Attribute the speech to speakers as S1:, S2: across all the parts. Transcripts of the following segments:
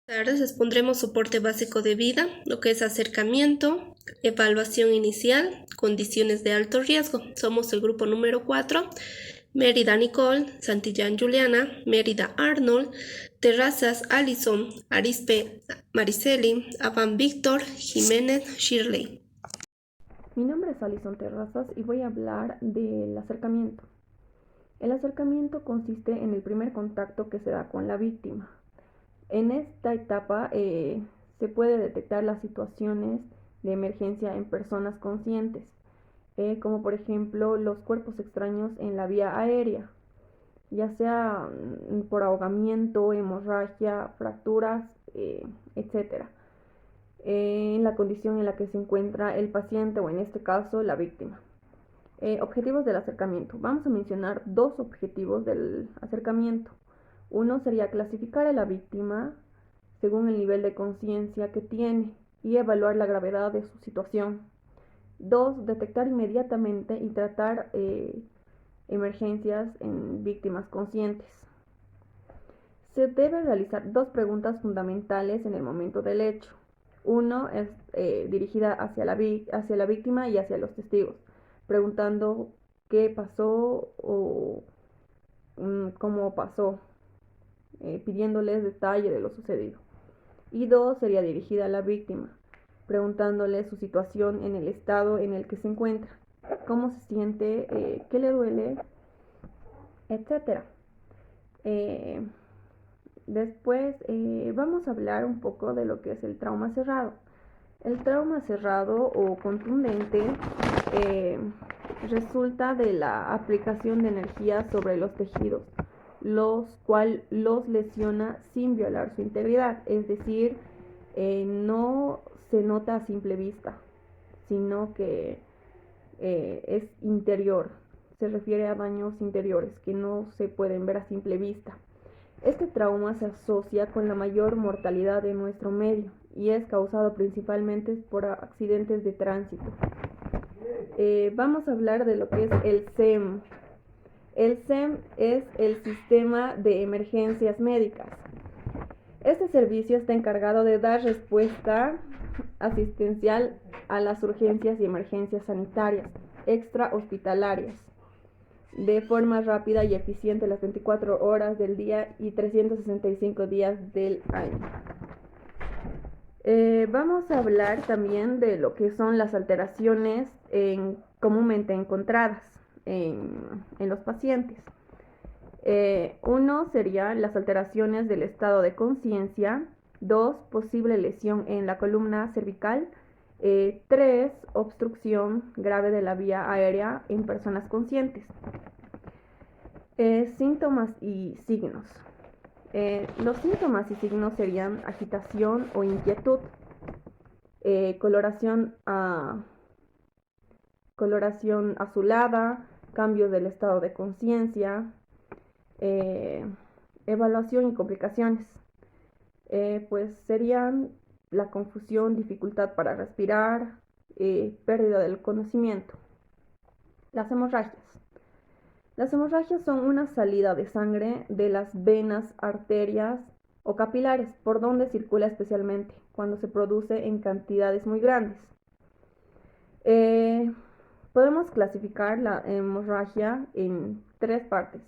S1: Tardes les pondremos soporte básico de vida, lo que es acercamiento, evaluación inicial, condiciones de alto riesgo. Somos el grupo número 4, Mérida Nicole, Santillán Juliana, Mérida Arnold, Terrazas Alison, Arispe Mariceli, Avan Víctor, Jiménez Shirley.
S2: Mi nombre es Alison Terrazas y voy a hablar del acercamiento. El acercamiento consiste en el primer contacto que se da con la víctima. En esta etapa se puede detectar las situaciones de emergencia en personas conscientes, como por ejemplo los cuerpos extraños en la vía aérea, ya sea por ahogamiento, hemorragia, fracturas, etc. En la condición en la que se encuentra el paciente o en este caso la víctima. Objetivos del acercamiento. Vamos a mencionar dos objetivos del acercamiento. Uno sería clasificar a la víctima según el nivel de conciencia que tiene y evaluar la gravedad de su situación. Dos, detectar inmediatamente y tratar emergencias en víctimas conscientes. Se debe realizar dos preguntas fundamentales en el momento del hecho. Uno es dirigida hacia la víctima y hacia los testigos, preguntando qué pasó o cómo pasó, pidiéndoles detalle de lo sucedido. Y dos sería dirigida a la víctima, preguntándole su situación en el estado en el que se encuentra, cómo se siente, qué le duele, etc. Después vamos a hablar un poco de lo que es el trauma cerrado. El trauma cerrado o contundente resulta de la aplicación de energía sobre los tejidos, los cual los lesiona sin violar su integridad, es decir, no se nota a simple vista, sino que es interior, se refiere a daños interiores que no se pueden ver a simple vista. Este trauma se asocia con la mayor mortalidad de nuestro medio y es causado principalmente por accidentes de tránsito. Vamos a hablar de lo que es el SEM. El SEM es el Sistema de Emergencias Médicas. Este servicio está encargado de dar respuesta asistencial a las urgencias y emergencias sanitarias extrahospitalarias de forma rápida y eficiente las 24 horas del día y 365 días del año. Vamos a hablar también de lo que son las alteraciones comúnmente encontradas en los pacientes. Uno sería las alteraciones del estado de conciencia. Dos, posible lesión en la columna cervical. Tres, obstrucción grave de la vía aérea en personas conscientes. Síntomas y signos. Los síntomas y signos serían agitación o inquietud, coloración azulada, cambios del estado de conciencia, evaluación y complicaciones. Pues serían la confusión, dificultad para respirar, pérdida del conocimiento. Las hemorragias. Las hemorragias son una salida de sangre de las venas, arterias o capilares, por donde circula especialmente cuando se produce en cantidades muy grandes. Podemos clasificar la hemorragia en tres partes: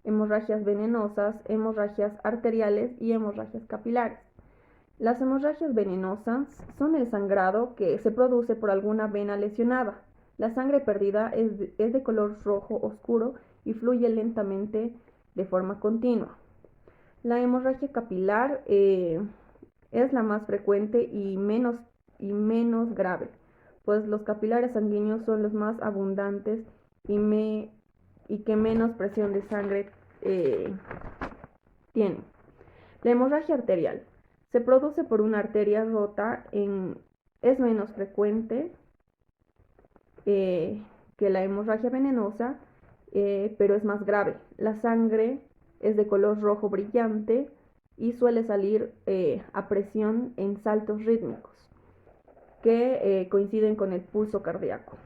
S2: hemorragias venenosas, hemorragias arteriales y hemorragias capilares. Las hemorragias venenosas son el sangrado que se produce por alguna vena lesionada. La sangre perdida es de color rojo oscuro y fluye lentamente de forma continua. La hemorragia capilar es la más frecuente y menos grave, pues los capilares sanguíneos son los más abundantes y que menos presión de sangre tienen. La hemorragia arterial se produce por una arteria rota, es menos frecuente que la hemorragia venenosa, pero es más grave. La sangre es de color rojo brillante y suele salir a presión en saltos rítmicos que coinciden con el pulso cardíaco.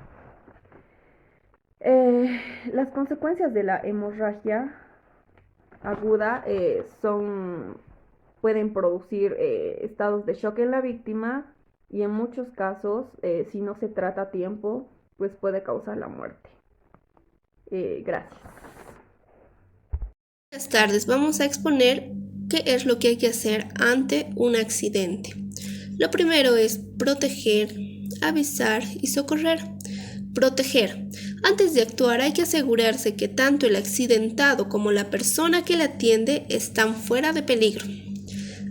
S2: Las consecuencias de la hemorragia aguda son pueden producir estados de shock en la víctima y en muchos casos, si no se trata a tiempo, pues puede causar la muerte. Gracias.
S1: Buenas tardes, vamos a exponer qué es lo que hay que hacer ante un accidente. Lo primero es proteger, avisar y socorrer. Proteger. Antes de actuar hay que asegurarse que tanto el accidentado como la persona que le atiende están fuera de peligro.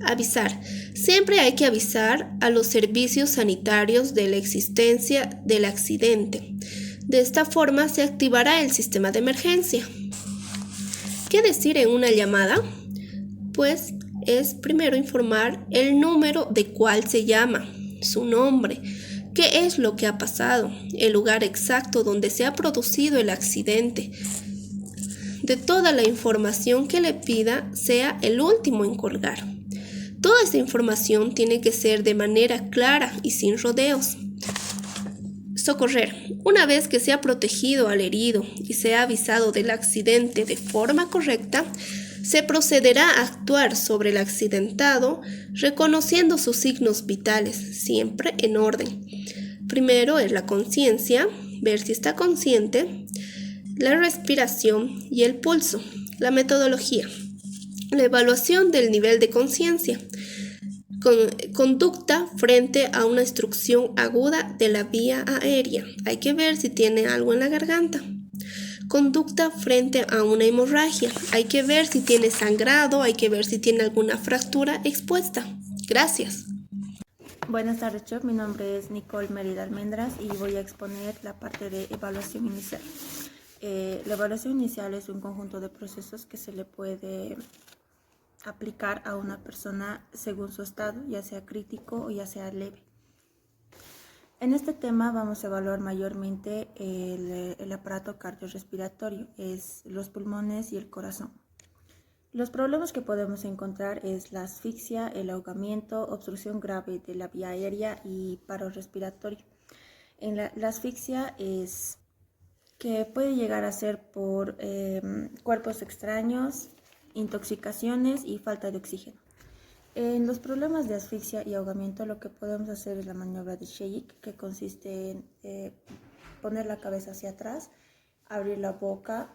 S1: Avisar. Siempre hay que avisar a los servicios sanitarios de la existencia del accidente. De esta forma se activará el sistema de emergencia. ¿Qué decir en una llamada? Pues es primero informar el número de cuál se llama, su nombre, qué es lo que ha pasado, el lugar exacto donde se ha producido el accidente. De toda la información que le pida, sea el último en colgar. Toda esta información tiene que ser de manera clara y sin rodeos. Socorrer. Una vez que se ha protegido al herido y se ha avisado del accidente de forma correcta, se procederá a actuar sobre el accidentado reconociendo sus signos vitales, siempre en orden. Primero es la conciencia, ver si está consciente, la respiración y el pulso. La metodología. La evaluación del nivel de conciencia. Conducta frente a una obstrucción aguda de la vía aérea. Hay que ver si tiene algo en la garganta. Conducta frente a una hemorragia. Hay que ver si tiene sangrado, hay que ver si tiene alguna fractura expuesta. Gracias.
S3: Buenas tardes, Chef. Mi nombre es Nicole Mérida Almendras y voy a exponer la parte de evaluación inicial. La evaluación inicial es un conjunto de procesos que se le puede aplicar a una persona según su estado, ya sea crítico o ya sea leve. En este tema vamos a evaluar mayormente el aparato cardiorrespiratorio, es los pulmones y el corazón. Los problemas que podemos encontrar es la asfixia, el ahogamiento, obstrucción grave de la vía aérea y paro respiratorio. La asfixia es que puede llegar a ser por cuerpos extraños, intoxicaciones y falta de oxígeno. En los problemas de asfixia y ahogamiento lo que podemos hacer es la maniobra de Sheik, que consiste en poner la cabeza hacia atrás, abrir la boca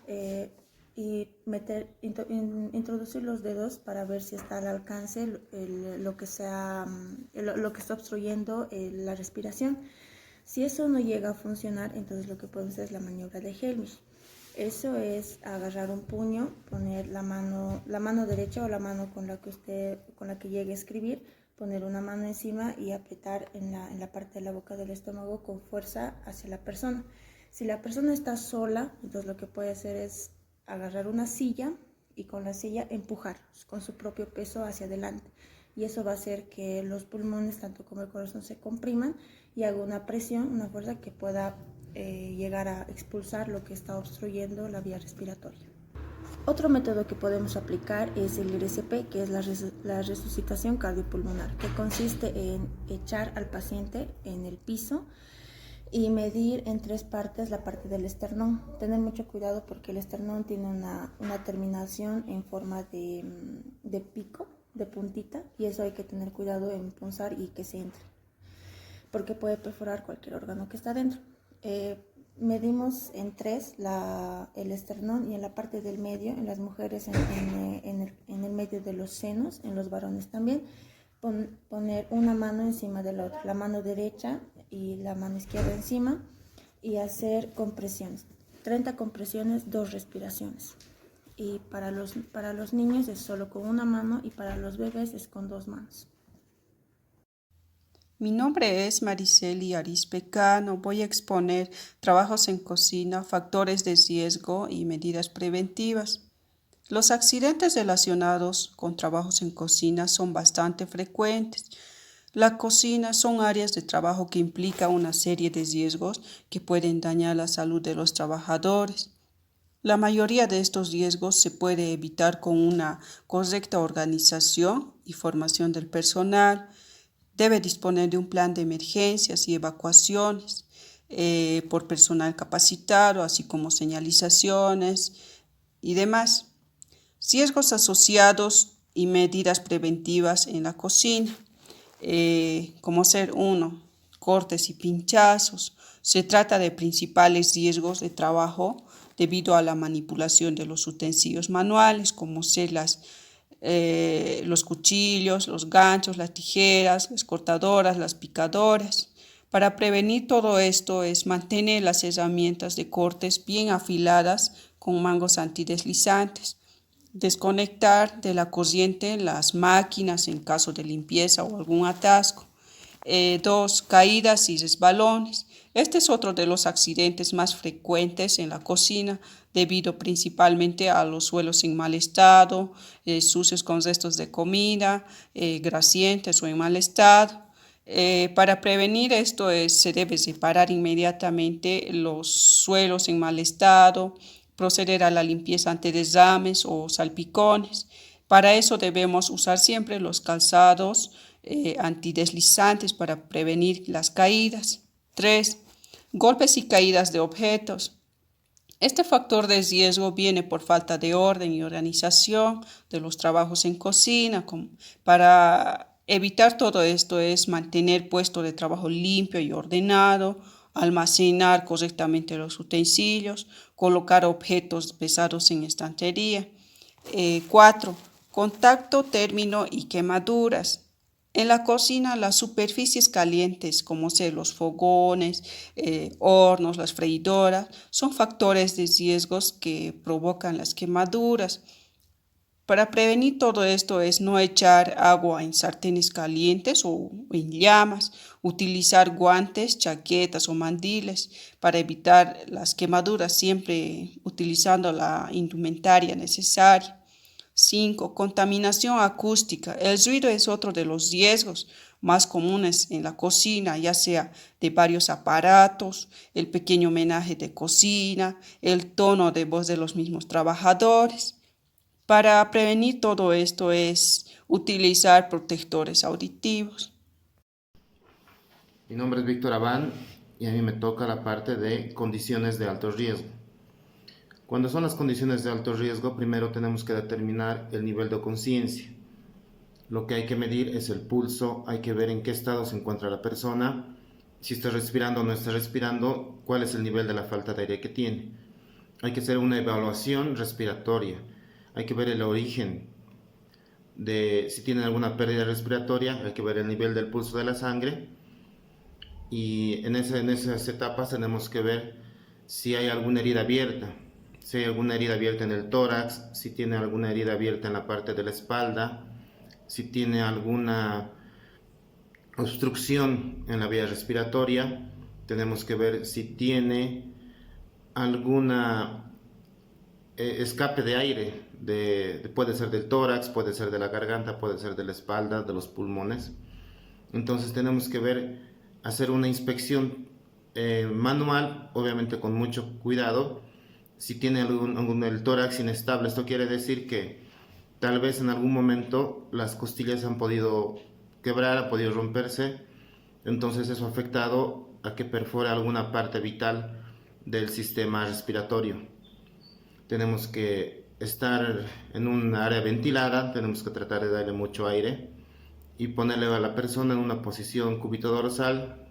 S3: y introducir los dedos para ver si está al alcance lo que está obstruyendo la respiración. Si eso no llega a funcionar, entonces lo que podemos hacer es la maniobra de Heimlich. Eso es agarrar un puño, poner la mano derecha o la mano con la que llegue a escribir, poner una mano encima y apretar en la parte de la boca del estómago con fuerza hacia la persona. Si la persona está sola, entonces lo que puede hacer es agarrar una silla y con la silla empujar con su propio peso hacia adelante. Y eso va a hacer que los pulmones, tanto como el corazón, se compriman y haga una presión, una fuerza que pueda llegar a expulsar lo que está obstruyendo la vía respiratoria. Otro método que podemos aplicar es el RCP, que es la resucitación cardiopulmonar, que consiste en echar al paciente en el piso y medir en 3 partes la parte del esternón. Tener mucho cuidado porque el esternón tiene una terminación en forma de pico, de puntita, y eso hay que tener cuidado en punzar y que se entre, porque puede perforar cualquier órgano que está dentro. Medimos en 3 el esternón y en la parte del medio, en las mujeres en el medio de los senos, en los varones también, poner una mano encima de la otra, la mano derecha y la mano izquierda encima, y hacer compresiones, 30 compresiones, 2 respiraciones. Y para los niños es solo con una mano y para los bebés es con 2 manos.
S4: Mi nombre es Mariceli Arispe Cano. Voy a exponer trabajos en cocina, factores de riesgo y medidas preventivas. Los accidentes relacionados con trabajos en cocina son bastante frecuentes. La cocina son áreas de trabajo que implican una serie de riesgos que pueden dañar la salud de los trabajadores. La mayoría de estos riesgos se puede evitar con una correcta organización y formación del personal. Debe disponer de un plan de emergencias y evacuaciones por personal capacitado, así como señalizaciones y demás. Riesgos asociados y medidas preventivas en la cocina, como ser 1, cortes y pinchazos. Se trata de principales riesgos de trabajo debido a la manipulación de los utensilios manuales, como ser los cuchillos, los ganchos, las tijeras, las cortadoras, las picadoras. Para prevenir todo esto es mantener las herramientas de cortes bien afiladas con mangos antideslizantes. Desconectar de la corriente las máquinas en caso de limpieza o algún atasco. 2. Caídas y resbalones. Este es otro de los accidentes más frecuentes en la cocina, debido principalmente a los suelos en mal estado, sucios con restos de comida, grasientes o en mal estado. Para prevenir esto se debe separar inmediatamente los suelos en mal estado, proceder a la limpieza ante derrames o salpicones. Para eso debemos usar siempre los calzados antideslizantes para prevenir las caídas. 3. Golpes y caídas de objetos. Este factor de riesgo viene por falta de orden y organización de los trabajos en cocina. Para evitar todo esto es mantener puesto de trabajo limpio y ordenado, almacenar correctamente los utensilios, colocar objetos pesados en estantería. 4. Contacto, término y quemaduras. En la cocina, las superficies calientes, como ser los fogones, hornos, las freidoras, son factores de riesgos que provocan las quemaduras. Para prevenir todo esto es no echar agua en sartenes calientes o en llamas, utilizar guantes, chaquetas o mandiles para evitar las quemaduras, siempre utilizando la indumentaria necesaria. 5. Contaminación acústica. El ruido es otro de los riesgos más comunes en la cocina, ya sea de varios aparatos, el pequeño menaje de cocina, el tono de voz de los mismos trabajadores. Para prevenir todo esto es utilizar protectores auditivos.
S5: Mi nombre es Víctor Abán y a mí me toca la parte de condiciones de alto riesgo. Cuando son las condiciones de alto riesgo, primero tenemos que determinar el nivel de conciencia. Lo que hay que medir es el pulso, hay que ver en qué estado se encuentra la persona, si está respirando o no está respirando, cuál es el nivel de la falta de aire que tiene. Hay que hacer una evaluación respiratoria, hay que ver el origen de si tiene alguna pérdida respiratoria, hay que ver el nivel del pulso de la sangre y en esas etapas tenemos que ver si hay alguna herida abierta. Si hay alguna herida abierta en el tórax, si tiene alguna herida abierta en la parte de la espalda, si tiene alguna obstrucción en la vía respiratoria, tenemos que ver si tiene alguna escape de aire, puede ser del tórax, puede ser de la garganta, puede ser de la espalda, de los pulmones. Entonces tenemos que hacer una inspección manual, obviamente con mucho cuidado. Si tiene el tórax inestable, esto quiere decir que tal vez en algún momento las costillas han podido quebrar, han podido romperse, entonces eso ha afectado a que perfore alguna parte vital del sistema respiratorio. Tenemos que estar en un área ventilada, tenemos que tratar de darle mucho aire y ponerle a la persona en una posición cúbito-dorsal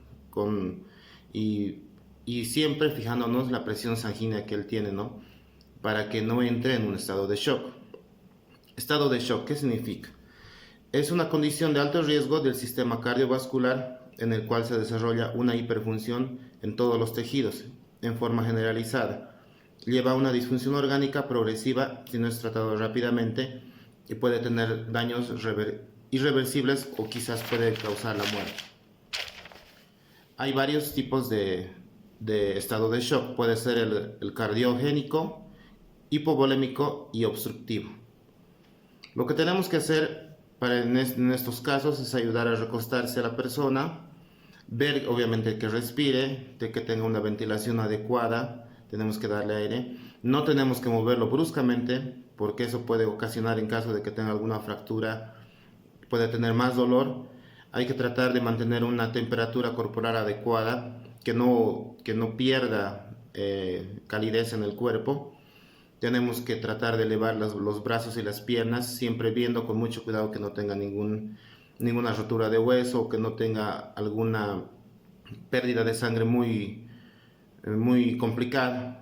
S5: y siempre fijándonos la presión sanguínea que él tiene, ¿no? Para que no entre en un estado de shock. Estado de shock, ¿qué significa? Es una condición de alto riesgo del sistema cardiovascular en el cual se desarrolla una hiperfunción en todos los tejidos, en forma generalizada. Lleva a una disfunción orgánica progresiva si no es tratado rápidamente y puede tener daños irreversibles o quizás puede causar la muerte. Hay varios tipos de estado de shock. Puede ser el cardiogénico, hipovolémico y obstructivo. Lo que tenemos que hacer en estos casos es ayudar a recostarse a la persona, ver obviamente que respire, de que tenga una ventilación adecuada, tenemos que darle aire, no tenemos que moverlo bruscamente porque eso puede ocasionar, en caso de que tenga alguna fractura, puede tener más dolor. Hay que tratar de mantener una temperatura corporal adecuada, que no pierda calidez en el cuerpo. Tenemos que tratar de elevar los brazos y las piernas, siempre viendo con mucho cuidado que no tenga ninguna rotura de hueso o que no tenga alguna pérdida de sangre muy complicada.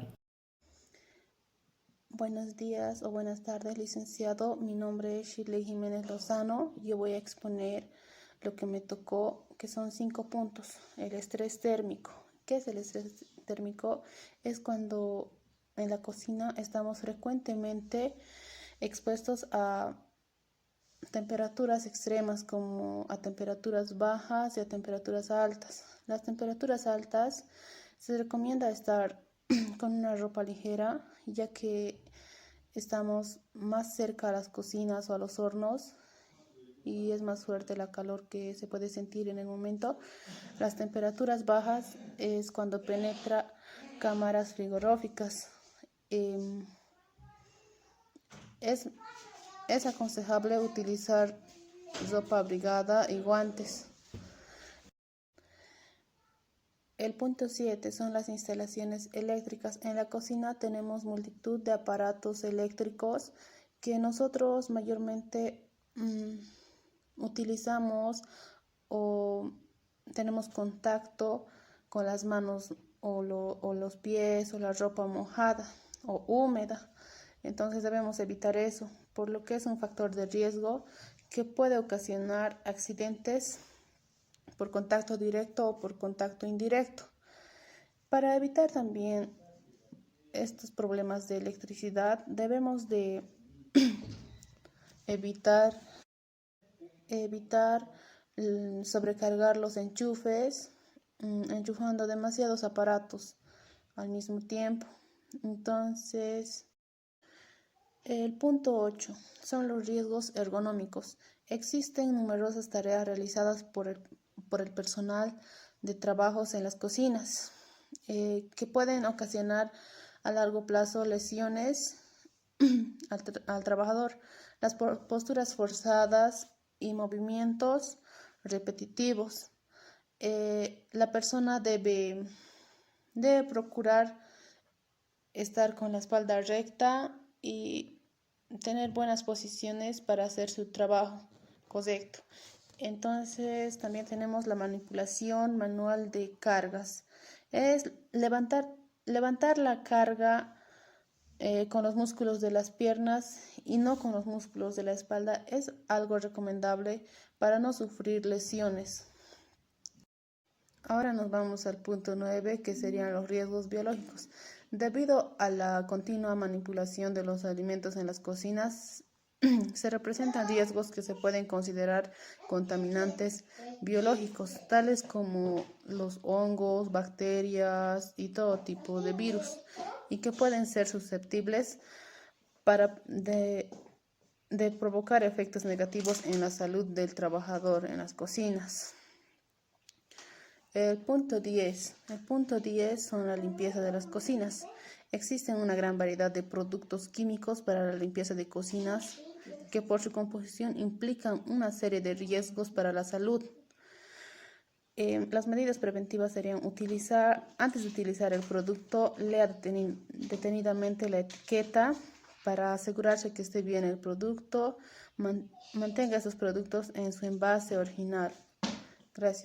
S3: Buenos días o buenas tardes, licenciado. Mi nombre es Shirley Jiménez Lozano. Yo voy a exponer lo que me tocó, que son 5 puntos. El estrés térmico. ¿Qué es el estrés térmico? Es cuando en la cocina estamos frecuentemente expuestos a temperaturas extremas, como a temperaturas bajas y a temperaturas altas. Las temperaturas altas se recomienda estar con una ropa ligera, ya que estamos más cerca a las cocinas o a los hornos y es más fuerte la calor que se puede sentir en el momento. Las temperaturas bajas es cuando penetra cámaras frigoríficas. Es aconsejable utilizar ropa abrigada y guantes. El punto 7 son las instalaciones eléctricas. En la cocina tenemos multitud de aparatos eléctricos que nosotros mayormente utilizamos o tenemos contacto con las manos o los pies o la ropa mojada o húmeda. Entonces debemos evitar eso, por lo que es un factor de riesgo que puede ocasionar accidentes por contacto directo o por contacto indirecto. Para evitar también estos problemas de electricidad, debemos de evitar sobrecargar los enchufes, enchufando demasiados aparatos al mismo tiempo. Entonces, el punto 8 son los riesgos ergonómicos. Existen numerosas tareas realizadas por el personal de trabajos en las cocinas que pueden ocasionar a largo plazo lesiones al trabajador. Las posturas forzadas y movimientos repetitivos. La persona debe procurar estar con la espalda recta y tener buenas posiciones para hacer su trabajo correcto. Entonces también tenemos la manipulación manual de cargas. Es levantar la carga con los músculos de las piernas y no con los músculos de la espalda. Es algo recomendable para no sufrir lesiones. Ahora nos vamos al punto 9, que serían los riesgos biológicos. Debido a la continua manipulación de los alimentos en las cocinas, se representan riesgos que se pueden considerar contaminantes biológicos, tales como los hongos, bacterias y todo tipo de virus, y que pueden ser susceptibles de provocar efectos negativos en la salud del trabajador en las cocinas. El punto 10 son la limpieza de las cocinas. Existen una gran variedad de productos químicos para la limpieza de cocinas que por su composición implican una serie de riesgos para la salud. Las medidas preventivas serían antes de utilizar el producto, lea detenidamente la etiqueta para asegurarse que esté bien el producto, mantenga esos productos en su envase original. Gracias.